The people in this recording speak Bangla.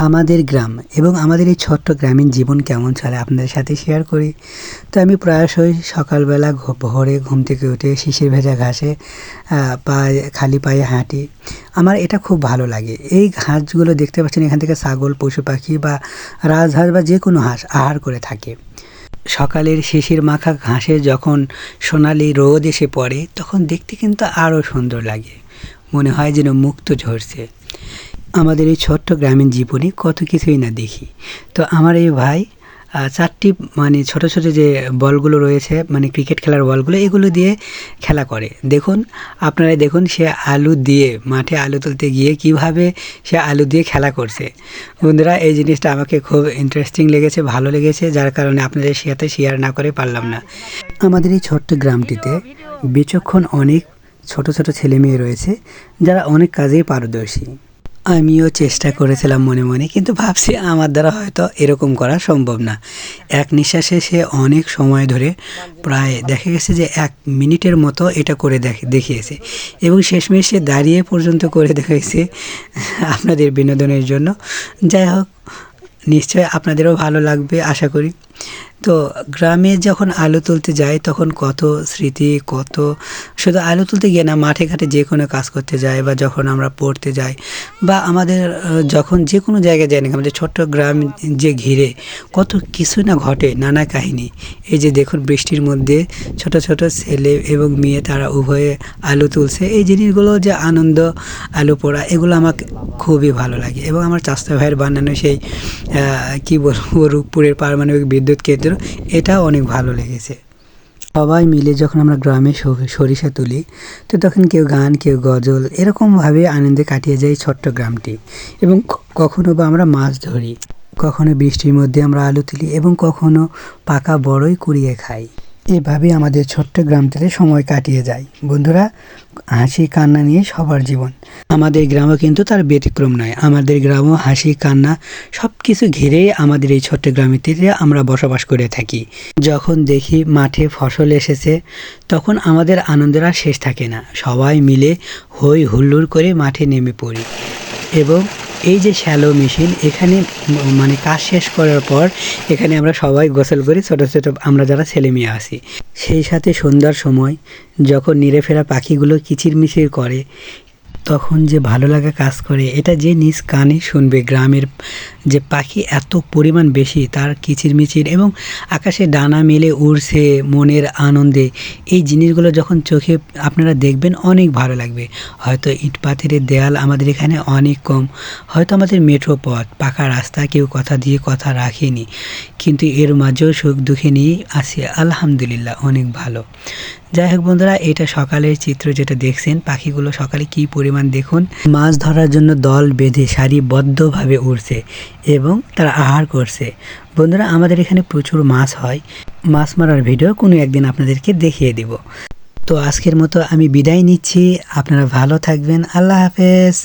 আমাদের গ্রাম এবং আমাদের এই ছোট্ট গ্রামীণ জীবন কেমন চলে আপনাদের সাথে শেয়ার করি। তো আমি প্রায়শই সকালবেলা ভোরে ঘুম থেকে উঠে শিশির ভেজা ঘাসে খালি পায়ে হাঁটি। আমার এটা খুব ভালো লাগে। এই ঘাসগুলো দেখতে পাচ্ছেন, এখান থেকে ছাগল, পশু পাখি বা রাজহাঁস বা যে কোনো হাঁস আহার করে থাকে। সকালের শিশির মাখা ঘাসে যখন সোনালি রোদ এসে পড়ে তখন দেখতে কিন্তু আরও সুন্দর লাগে, মনে হয় যেন মুক্ত ঝরছে। আমাদের এই ছোট্ট গ্রামীণ জীবনে কত কিছুই না দেখি। তো আমার এই ভাই চারটি ছোট ছোট যে বলগুলো রয়েছে, ক্রিকেট খেলার বলগুলো, এগুলো দিয়ে খেলা করে। দেখুন, আপনারাই দেখুন, সে আলু দিয়ে মাঠে আলু তুলতে গিয়ে কিভাবে সে আলু দিয়ে খেলা করছে। বন্ধুরা, এই জিনিসটা আমাকে খুব ইন্টারেস্টিং লেগেছে, ভালো লেগেছে, যার কারণে আপনাদের সাথে শেয়ার না করে পারলাম না। আমাদের এই ছোট্ট গ্রামটিতে বিচক্ষণ অনেক ছোট ছোট ছেলে মেয়ে রয়েছে যারা অনেক কাজেই পারদর্শী। আমিও চেষ্টা করেছিলাম মনে মনে, কিন্তু ভাবছি আমার দ্বারা হয়তো এরকম করা সম্ভব না। এক নিঃশ্বাসে সে অনেক সময় ধরে, প্রায় দেখা গেছে যে 1 মিনিটের মতো এটা করে দেখিয়েছে, এবং শেষমেশ সে দাঁড়িয়ে পর্যন্ত করে দেখাইছে আপনাদের বিনোদনের জন্য। যাই হোক, নিশ্চয় আপনাদেরও ভালো লাগবে আশা করি। তো গ্রামে যখন আলু তুলতে যাই তখন কত স্মৃতি, কত, শুধু আলু তুলতে গিয়ে না, মাঠে ঘাটে যে কোনো কাজ করতে যাই, বা যখন আমরা পড়তে যাই, বা আমাদের যখন যে কোনো জায়গায় যাই না, আমাদের ছোট্ট গ্রাম যে ঘিরে কত কিছু না ঘটে, নানা কাহিনী। এই যে দেখুন, বৃষ্টির মধ্যে ছোট ছোট ছেলে এবং মেয়ে তারা উভয়ে আলু তুলছে। এই জিনিসগুলো যে আনন্দ, আলু পোড়া, এগুলো আমাকে খুবই ভালো লাগে। এবং আমার চাচা ভাইয়ের বানানো সেই কী বলবো, রূপপুরের পারমাণবিক বিদ্যুৎ কেন্দ্র, এটা অনেক ভালো লেগেছে। সবাই মিলে যখন আমরা গ্রামে সরিষা তুলি, তো তখন কেউ গান, কেউ গজল, এরকমভাবে আনন্দে কাটিয়ে যায় ছোট্ট গ্রামটি। এবং কখনো বা আমরা মাছ ধরি, কখনো বৃষ্টির মধ্যে আমরা আলু তুলি, এবং কখনো পাকা বড়ই কুড়িয়ে খাই। এভাবে আমাদের ছোট্ট গ্রামটিতে সময় কাটিয়ে যায়। বন্ধুরা, হাসি কান্না নিয়ে সবার জীবন। আমাদের গ্রামও কিন্তু তার ব্যতিক্রম নয়। আমাদের গ্রামও হাসি কান্না সব কিছু ঘিরেই আমাদের এই ছোট্ট গ্রামটিতে আমরা বসবাস করে থাকি। যখন দেখি মাঠে ফসল এসেছে, তখন আমাদের আনন্দের আর শেষ থাকে না। সবাই মিলে হই হুল্লোড় করে মাঠে নেমে পড়ি। এবং এই যে শ্যালো মেশিন, এখানে কাজ শেষ করার পর এখানে আমরা সবাই গোসল করি, ছোটো ছোটো আমরা যারা ছেলে মেয়ে আছি। সেই সাথে সন্ধ্যার সময় যখন নিরে ফেরা পাখিগুলো কিচিরমিচির করে, তখন যে ভালো লাগা কাজ করে, এটা যে নিজ কানে শুনবে। গ্রামের যে পাখি এত পরিমাণ বেশি, তার কিচিরমিচির এবং আকাশে ডানা মেলে উড়ছে মনের আনন্দে, এই জিনিসগুলো যখন চোখে আপনারা দেখবেন অনেক ভালো লাগবে। হয়তো ইট পাথরের দেয়াল আমাদের এখানে অনেক কম, হয়তো আমাদের মেট্রো পথ, পাকা রাস্তা, কেউ কথা দিয়ে কথা রাখেনি, কিন্তু এর মাঝেও সুখ দুঃখে নিয়ে আসি আলহামদুলিল্লাহ, অনেক ভালো। যাই হোক বন্ধুরা, এটা সকালের চিত্র যেটা দেখছেন, পাখিগুলো সকালে কি পরিমাণ দেখুন, মাছ ধরার জন্য দল বেঁধে সারিবদ্ধভাবে উড়ছে এবং তারা আহার করছে। বন্ধুরা, আমাদের এখানে প্রচুর মাছ হয়। মাছ মারার ভিডিও কোনো একদিন আপনাদেরকে দেখিয়ে দিব। তো আজকের মতো আমি বিদায় নিচ্ছি। আপনারা ভালো থাকবেন। আল্লাহ হাফেজ।